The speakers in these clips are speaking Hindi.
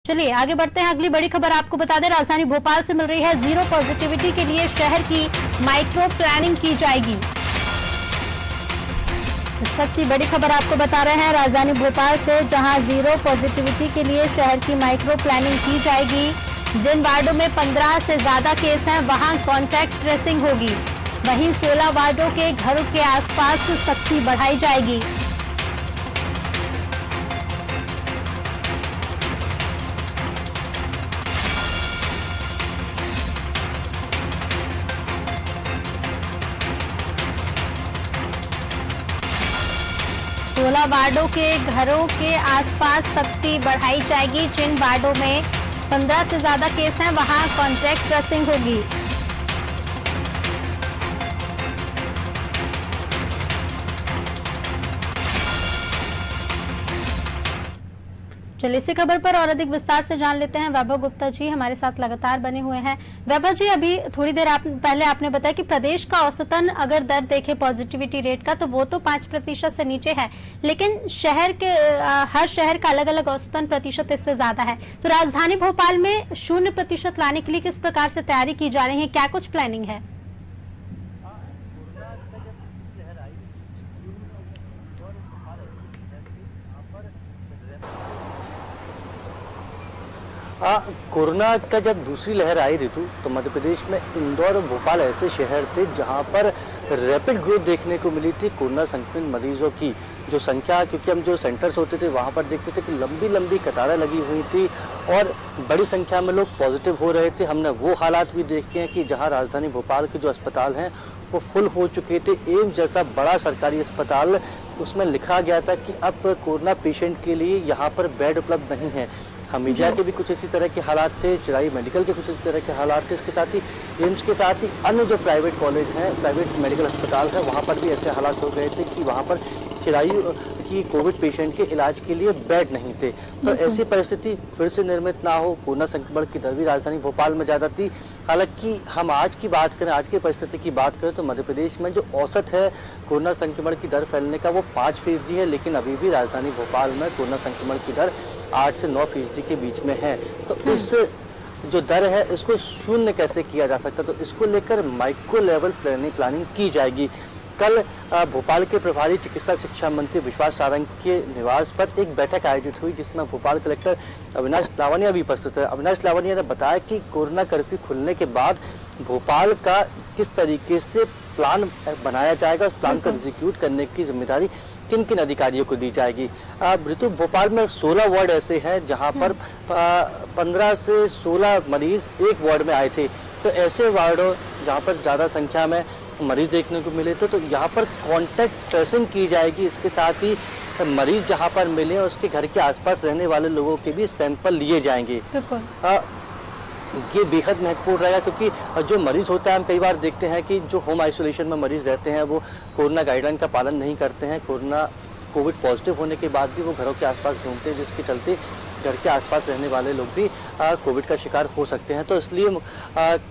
चलिए आगे बढ़ते हैं। अगली बड़ी खबर आपको बता दें, राजधानी भोपाल से मिल रही है। जीरो पॉजिटिविटी के लिए शहर की माइक्रो प्लानिंग की जाएगी। इस वक्त की बड़ी खबर आपको बता रहे हैं राजधानी भोपाल से, जहां जीरो पॉजिटिविटी के लिए शहर की माइक्रो प्लानिंग की जाएगी। जिन वार्डों में 15 से ज्यादा केस हैं वहां कॉन्टैक्ट ट्रेसिंग होगी। वहीं 16 वार्डों के घरों के आसपास सख्ती बढ़ाई जाएगी। सोलह वार्डों के घरों के आसपास सख्ती बढ़ाई जाएगी। जिन वार्डों में 15 से ज्यादा केस हैं वहां कॉन्टैक्ट ट्रेसिंग होगी। चलिए इसी खबर पर और अधिक विस्तार से जान लेते हैं। वैभव गुप्ता जी हमारे साथ लगातार बने हुए हैं। वैभव जी, अभी थोड़ी देर पहले आपने बताया कि प्रदेश का औसतन अगर दर देखें पॉजिटिविटी रेट का तो वो तो 5% से नीचे है, लेकिन शहर के हर शहर का अलग अलग औसतन प्रतिशत इससे ज्यादा है। तो राजधानी भोपाल में 0% लाने के लिए किस प्रकार से तैयारी की जा रही है, क्या कुछ प्लानिंग है? कोरोना का जब दूसरी लहर आई ऋतु, तो मध्य प्रदेश में इंदौर और भोपाल ऐसे शहर थे जहां पर रैपिड ग्रोथ देखने को मिली थी कोरोना संक्रमित मरीजों की जो संख्या, क्योंकि हम जो सेंटर्स होते थे वहां पर देखते थे कि लंबी लंबी कतारें लगी हुई थी और बड़ी संख्या में लोग पॉजिटिव हो रहे थे। हमने वो हालात भी देखे हैं कि जहाँ राजधानी भोपाल के जो अस्पताल हैं वो फुल हो चुके थे। एम्स जैसा बड़ा सरकारी अस्पताल, उसमें लिखा गया था कि अब कोरोना पेशेंट के लिए यहाँ पर बेड उपलब्ध नहीं है। हमीदिया के भी कुछ इसी तरह के हालात थे, चिराई मेडिकल के कुछ इसी तरह के हालात थे। इसके साथ ही एम्स के साथ ही अन्य जो प्राइवेट कॉलेज हैं, प्राइवेट मेडिकल अस्पताल है, वहाँ पर भी ऐसे हालात हो गए थे कि वहाँ पर चिराई की कोविड पेशेंट के इलाज के लिए बेड नहीं थे। तो ऐसी परिस्थिति फिर से निर्मित ना हो। कोरोना संक्रमण की दर भी राजधानी भोपाल में ज़्यादा थी। हालांकि हम आज की बात करें, आज की परिस्थिति की बात करें तो मध्य प्रदेश में जो औसत है कोरोना संक्रमण की दर फैलने का वो 5% है, लेकिन अभी भी राजधानी भोपाल में कोरोना संक्रमण की दर 8 से 9% के बीच में है। तो इस जो दर है इसको शून्य कैसे किया जा सकता, तो इसको लेकर माइक्रो लेवल प्लानिंग की जाएगी। कल भोपाल के प्रभारी चिकित्सा शिक्षा मंत्री विश्वास सारंग के निवास पर एक बैठक आयोजित हुई, जिसमें भोपाल कलेक्टर अविनाश लावनिया भी उपस्थित है। अविनाश लावनिया ने बताया कि कोरोना कर्फ्यू खुलने के बाद भोपाल का किस तरीके से प्लान बनाया जाएगा, उस प्लान को एग्जीक्यूट करने की जिम्मेदारी किन किन अधिकारियों को दी जाएगी। ऋतु, भोपाल में 16 वार्ड ऐसे हैं जहां पर 15 से 16 मरीज एक वार्ड में आए थे। तो ऐसे वार्डों जहां पर ज़्यादा संख्या में मरीज देखने को मिले तो यहाँ पर कॉन्टैक्ट ट्रेसिंग की जाएगी। इसके साथ ही मरीज जहाँ पर मिले उसके घर के आसपास रहने वाले लोगों के भी सैंपल लिए जाएंगे। ये बेहद महत्वपूर्ण रहेगा, क्योंकि जो मरीज होता है, हम कई बार देखते हैं कि जो होम आइसोलेशन में मरीज रहते हैं वो कोरोना गाइडलाइन का पालन नहीं करते हैं। कोविड पॉजिटिव होने के बाद भी वो घरों के आसपास घूमते हैं, जिसके चलते घर के आसपास रहने वाले लोग भी कोविड का शिकार हो सकते हैं। तो इसलिए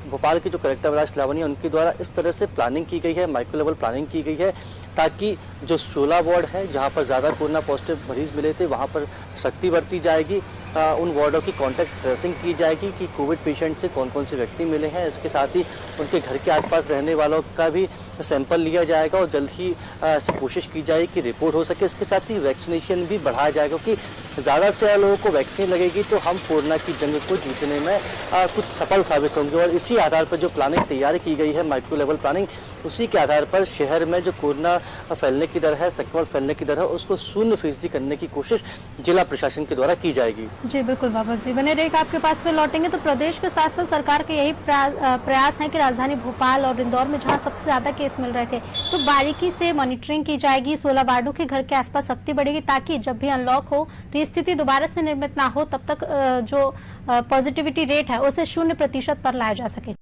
भोपाल के जो कलेक्टर अविनाश लावनिया, उनके द्वारा इस तरह से प्लानिंग की गई है, माइक्रो लेवल प्लानिंग की गई है, ताकि जो 16 वार्ड है जहां पर ज़्यादा कोरोना पॉजिटिव मरीज मिले थे वहां पर सख्ती बरती जाएगी। उन वार्डों की कॉन्टैक्ट ट्रेसिंग की जाएगी कि कोविड पेशेंट से कौन कौन से व्यक्ति मिले हैं। इसके साथ ही उनके घर के आसपास रहने वालों का भी सैंपल लिया जाएगा और जल्द ही ऐसी कोशिश की जाएगी कि रिपोर्ट हो सके। इसके साथ ही वैक्सीनेशन भी बढ़ाया जाएगा, क्योंकि ज़्यादा से ज़्यादा लोगों को वैक्सीन लगेगी तो हम कोरोना की जंग को जीतने में कुछ सफल साबित होंगे। और इसी आधार पर जो प्लानिंग तैयार की गई है, माइक्रो लेवल प्लानिंग, उसी के आधार पर शहर में जो कोरोना फैलने की दर है, संक्रमण फैलने की दर है, उसको 0% करने की कोशिश जिला प्रशासन के द्वारा की जाएगी। जी बिल्कुल बाबा जी, बने रहिए, आपके पास फिर लौटेंगे। तो प्रदेश के साथ साथ सरकार के यही प्रयास है कि राजधानी भोपाल और इंदौर में जहां सबसे ज्यादा केस मिल रहे थे तो बारीकी से मॉनिटरिंग की जाएगी। 16 वार्डों के घर के आसपास सख्ती बढ़ेगी, ताकि जब भी अनलॉक हो तो ये स्थिति दोबारा से निर्मित ना हो, तब तक जो पॉजिटिविटी रेट है उसे 0% पर लाया जा सके।